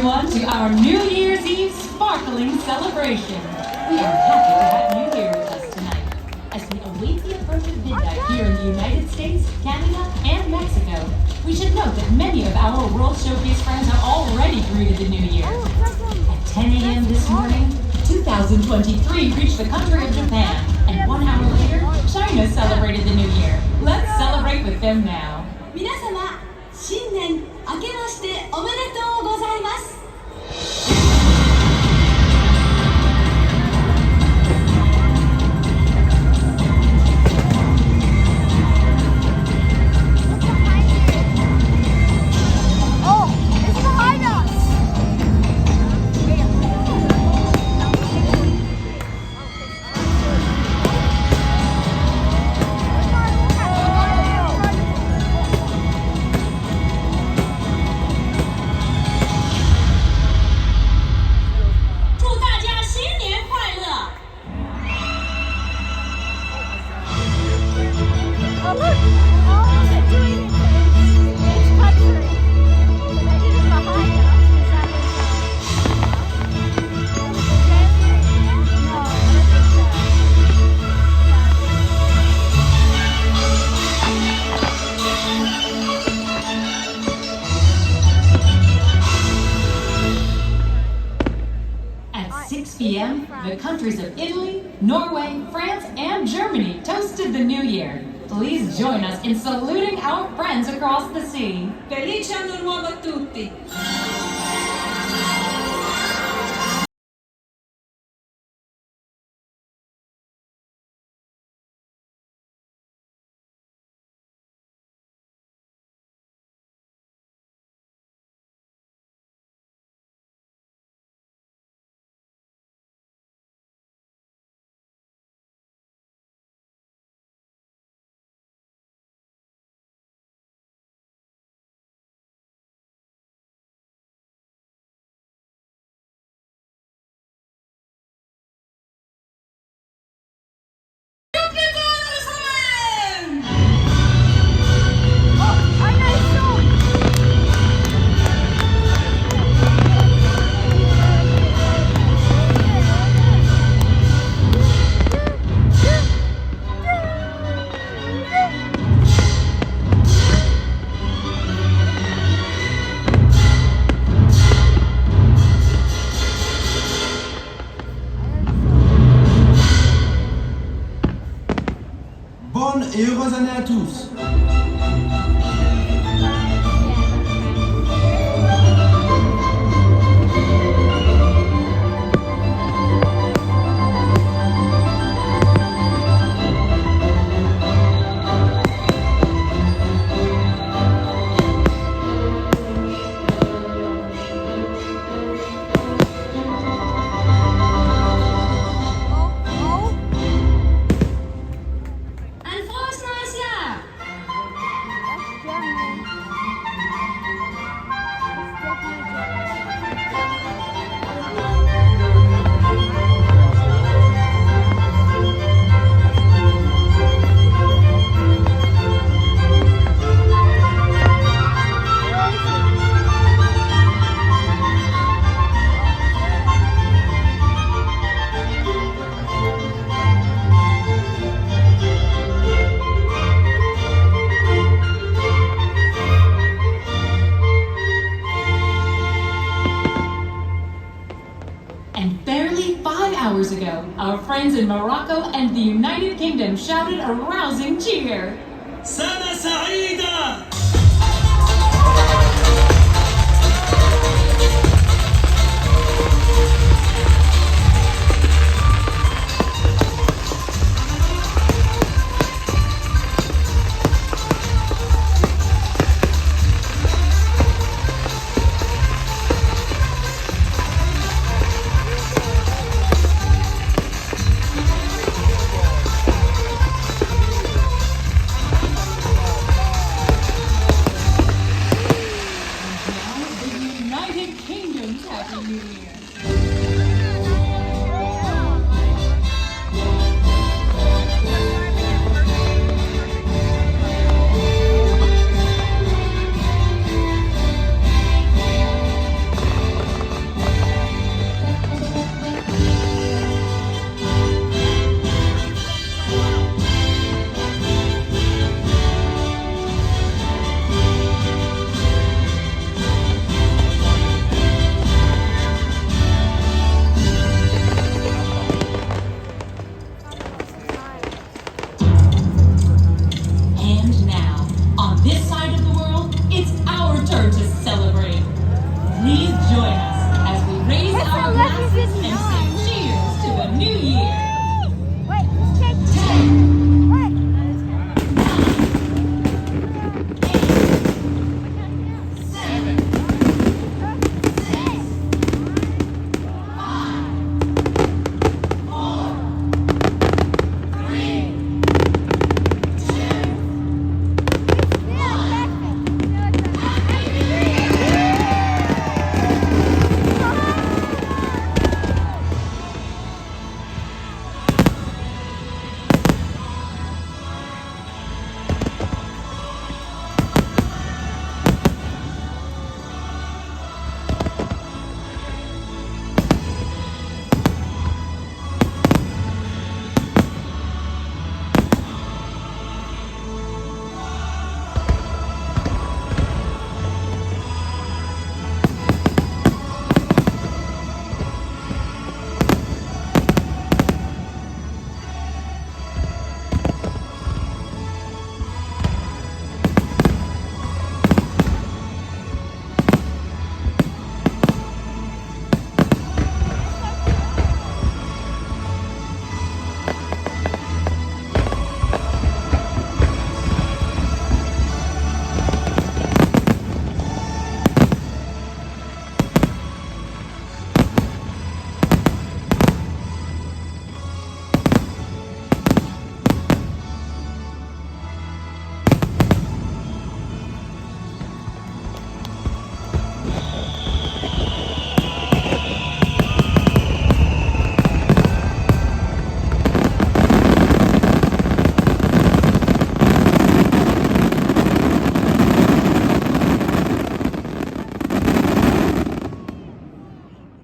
everyone to our New Year's Eve sparkling celebration. We are happy to have you here with us tonight. As we await the approach of midnight here in the United States, Canada, and Mexico, we should note that many of our World Showcase friends have already greeted the New Year. At 10 a.m. this morning, 2023 reached the country of Japan, and 1 hour later, China celebrated the New Year. Let's celebrate with them now. 皆様、新年明けましておめでとうございます。At 6 p.m., the countries of Italy, Norway, France, and Germany toasted the New Year. Please join us in saluting our friends across the sea. Felice Anno Nuovo a tutti! Bonne et heureuse année à tous. And barely 5 hours ago, our friends in Morocco and the United Kingdom shouted a rousing cheer. سنة سعيدة!